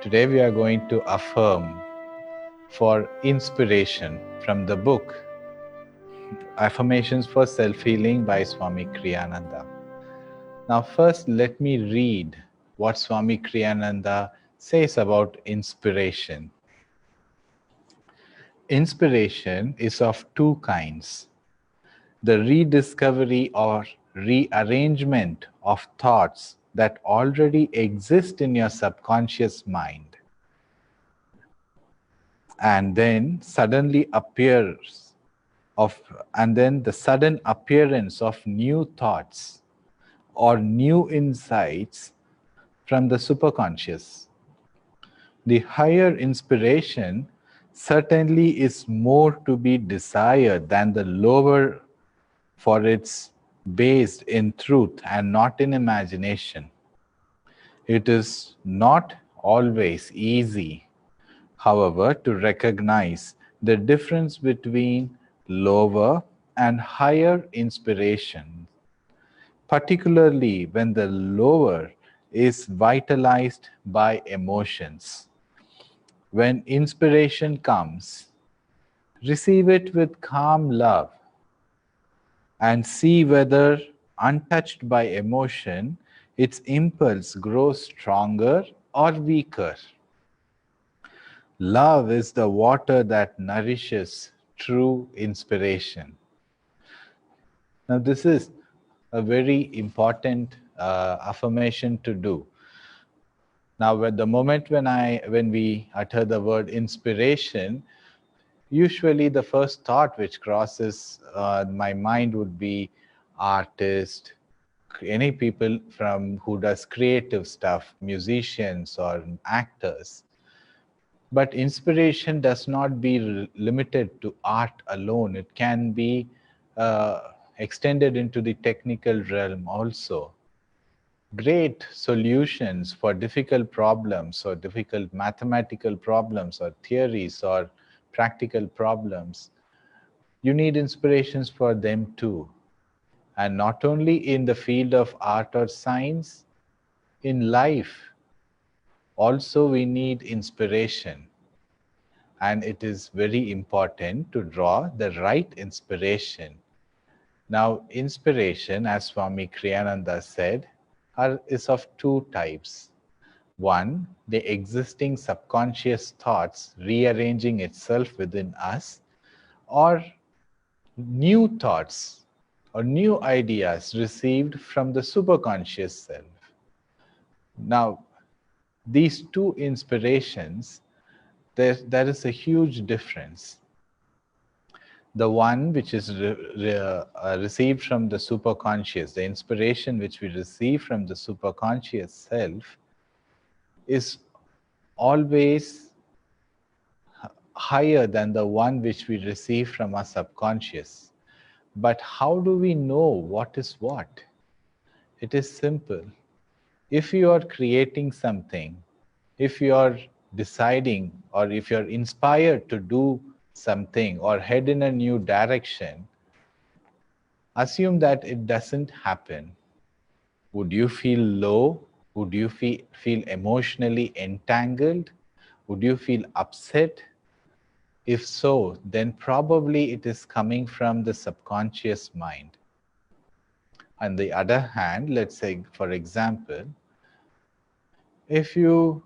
Today we are going to affirm for inspiration from the book Affirmations for Self-Healing by Swami Kriyananda. Now first let me read what Swami Kriyananda says about inspiration. Inspiration is of two kinds: the rediscovery or rearrangement of thoughts that already exist in your subconscious mind, and then the sudden appearance of new thoughts or new insights from the superconscious. The higher inspiration certainly is more to be desired than the lower, for it's based in truth and not in imagination. It is not always easy, however, to recognize the difference between lower and higher inspiration, particularly when the lower is vitalized by emotions. When inspiration comes, receive it with calm love and see whether, untouched by emotion, its impulse grows stronger or weaker. Love is the water that nourishes true inspiration. Now, this is a very important affirmation to do. Now, at the moment when we utter the word inspiration, usually the first thought which crosses my mind would be artist, any people from who does creative stuff, musicians or actors. But inspiration does not be limited to art alone. It can be extended into the technical realm also. Great solutions for difficult problems or difficult mathematical problems or theories or practical problems, you need inspirations for them too. And not only in the field of art or science, in life also we need inspiration. And it is very important to draw the right inspiration. Now, inspiration, as Swami Kriyananda said, is of two types. One, the existing subconscious thoughts rearranging itself within us, or new thoughts or new ideas received from the superconscious self. Now, these two inspirations, there is a huge difference. The one which is received from the superconscious, the inspiration which we receive from the superconscious self, is always higher than the one which we receive from our subconscious. But how do we know what is what? It is simple. If you are creating something, if you are deciding, or if you're inspired to do something or head in a new direction, assume that it doesn't happen. Would you feel low? Would you feel emotionally entangled? Would you feel upset? If so, then probably it is coming from the subconscious mind. On the other hand, let's say, for example, if you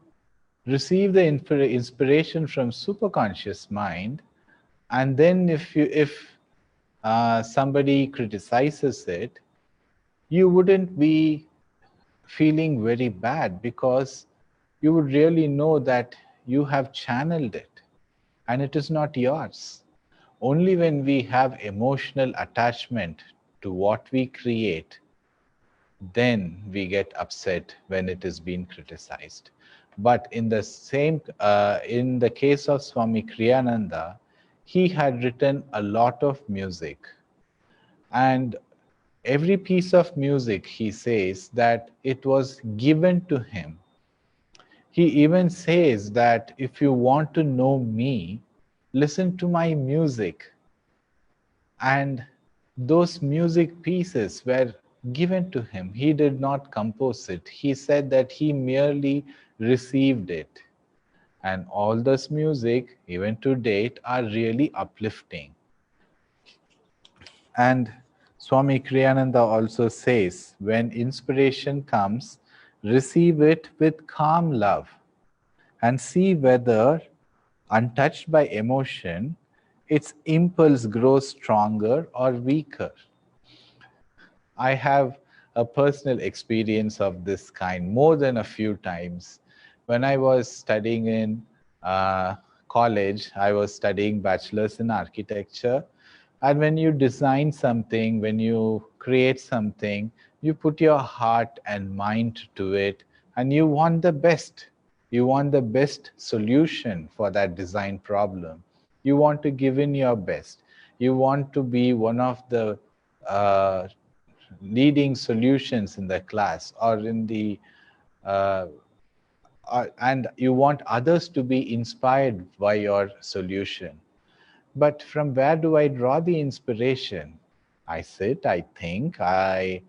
receive the inspiration from superconscious mind, and then if somebody criticizes it, you wouldn't be feeling very bad, because you would really know that you have channeled it and it is not yours. Only when we have emotional attachment to what we create, then we get upset when it is being criticized. But in the case of Swami Kriyananda, he had written a lot of music, and every piece of music, he says that it was given to him. He even says that if you want to know me, listen to my music. And those music pieces were given to him. He did not compose it. He said that he merely received it. And all this music, even to date, are really uplifting. And Swami Kriyananda also says, when inspiration comes, receive it with calm love and see whether, untouched by emotion, its impulse grows stronger or weaker. I have a personal experience of this kind more than a few times. When I was studying in college, I was studying bachelor's in architecture. And when you design something, when you create something, you put your heart and mind to it, and you want the best. You want the best solution for that design problem. You want to give in your best. You want to be one of the uh, leading solutions in the class or in the uh, and you want others to be inspired by your solution. But from where do I draw the inspiration? I sit, I think, I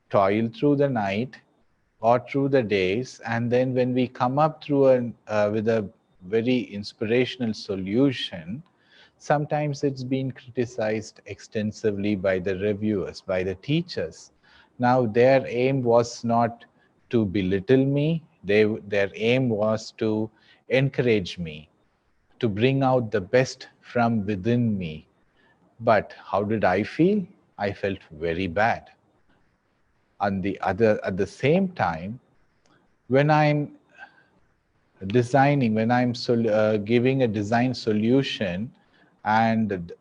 toil through the night or through the days, and then when we come up through with a very inspirational solution, sometimes it's been criticized extensively by the reviewers, by the teachers. Now, their aim was not to belittle me, their aim was to encourage me, to bring out the best from within me. But how did I feel? I felt very bad. At the same time, when I'm designing, when I'm giving a design solution, and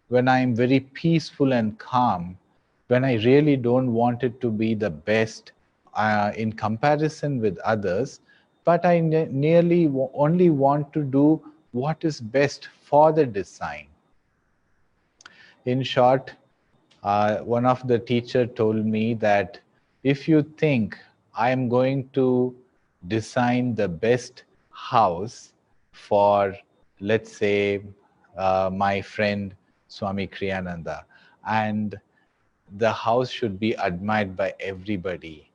when I'm very peaceful and calm, when I really don't want it to be the best in comparison with others, but I nearly only want to do what is best for the design. In short, one of the teacher told me that if you think I am going to design the best house for, let's say, my friend Swami Kriyananda, and the house should be admired by everybody,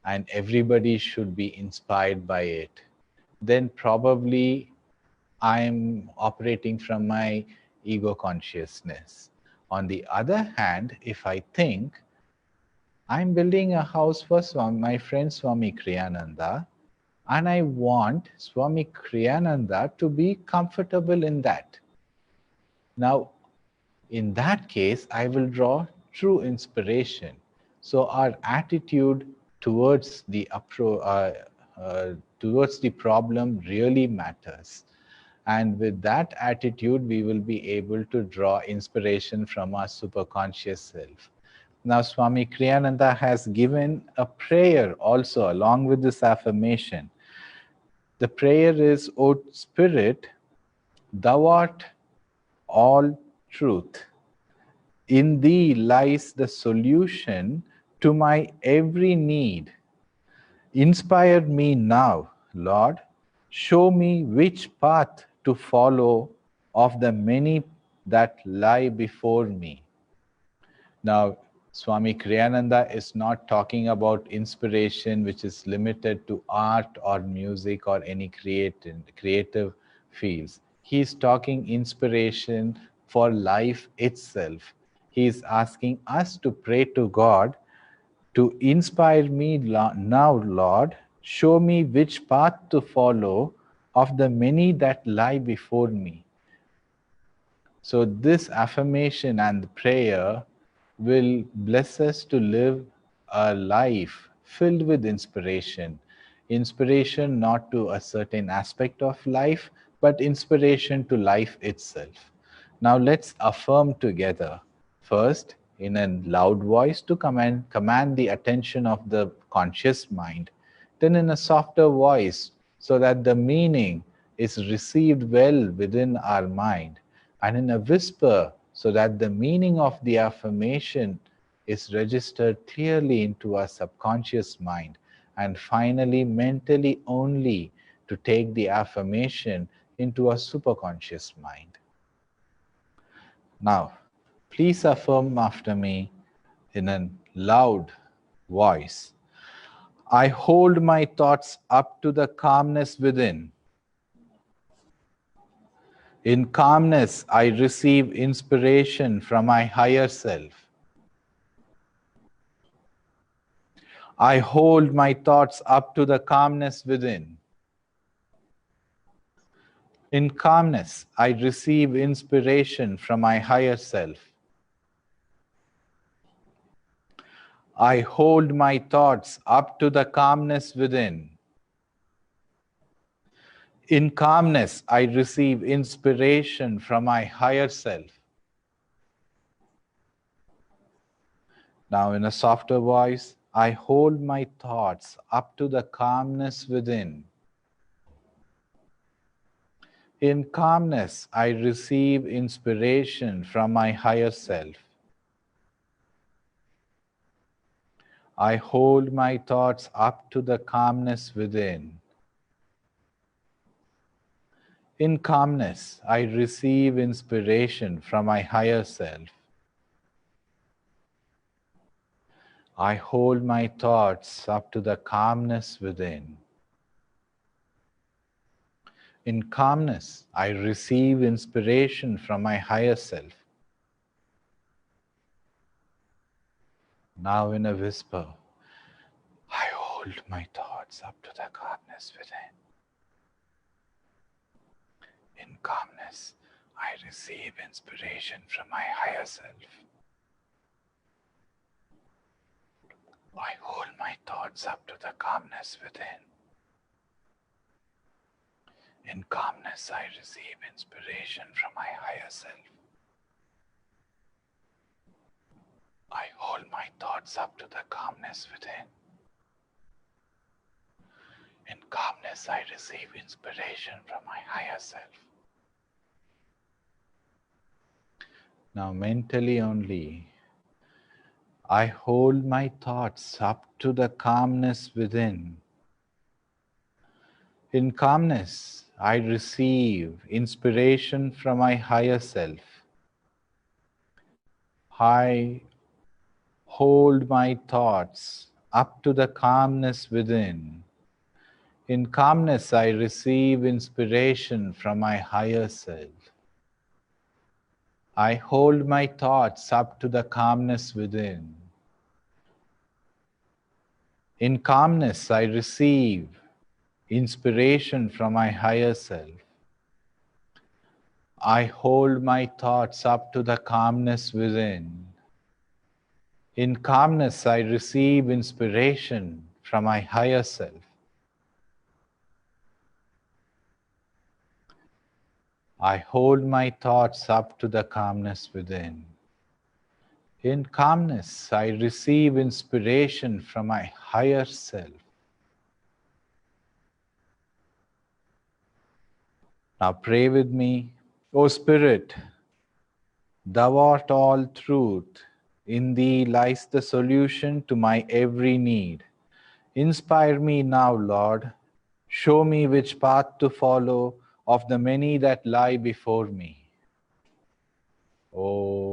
and everybody should be inspired by it, then probably I'm operating from my ego consciousness. On the other hand, if I think I'm building a house for my friend Swami Kriyananda, and I want Swami Kriyananda to be comfortable in that. Now, in that case, I will draw true inspiration. So our attitude towards towards the problem really matters. And with that attitude, we will be able to draw inspiration from our superconscious self. Now, Swami Kriyananda has given a prayer also along with this affirmation. The prayer is, O Spirit, thou art all truth. In thee lies the solution to my every need. Inspire me now, Lord. Show me which path to follow of the many that lie before me. Now, Swami Kriyananda is not talking about inspiration which is limited to art or music or any creative fields. He is talking inspiration for life itself. He is asking us to pray to God to inspire me now, Lord. Show me which path to follow of the many that lie before me. So, this affirmation and prayer will bless us to live a life filled with inspiration. Inspiration not to a certain aspect of life, but inspiration to life itself. Now, let's affirm together. First, in a loud voice to command the attention of the conscious mind, then in a softer voice so that the meaning is received well within our mind, and in a whisper so that the meaning of the affirmation is registered clearly into our subconscious mind, and finally mentally only to take the affirmation into our superconscious mind. Now, please affirm after me in a loud voice. I hold my thoughts up to the calmness within. In calmness, I receive inspiration from my higher self. I hold my thoughts up to the calmness within. In calmness, I receive inspiration from my higher self. I hold my thoughts up to the calmness within. In calmness, I receive inspiration from my higher self. Now, in a softer voice, I hold my thoughts up to the calmness within. In calmness, I receive inspiration from my higher self. I hold my thoughts up to the calmness within. In calmness, I receive inspiration from my higher self. I hold my thoughts up to the calmness within. In calmness, I receive inspiration from my higher self. Now in a whisper, I hold my thoughts up to the calmness within. In calmness, I receive inspiration from my higher self. I hold my thoughts up to the calmness within. In calmness, I receive inspiration from my higher self. I hold my thoughts up to the calmness within. In calmness, I receive inspiration from my higher self. Now, mentally only, I hold my thoughts up to the calmness within. In calmness, I receive inspiration from my higher self. I hold my thoughts up to the calmness within. In calmness, I receive inspiration from my higher self. I hold my thoughts up to the calmness within. In calmness, I receive inspiration from my higher self. I hold my thoughts up to the calmness within. In calmness, I receive inspiration from my higher self. I hold my thoughts up to the calmness within. In calmness, I receive inspiration from my higher self. Now pray with me. O Spirit, Thou art all truth. In Thee lies the solution to my every need. Inspire me now, Lord. Show me which path to follow of the many that lie before me. Om.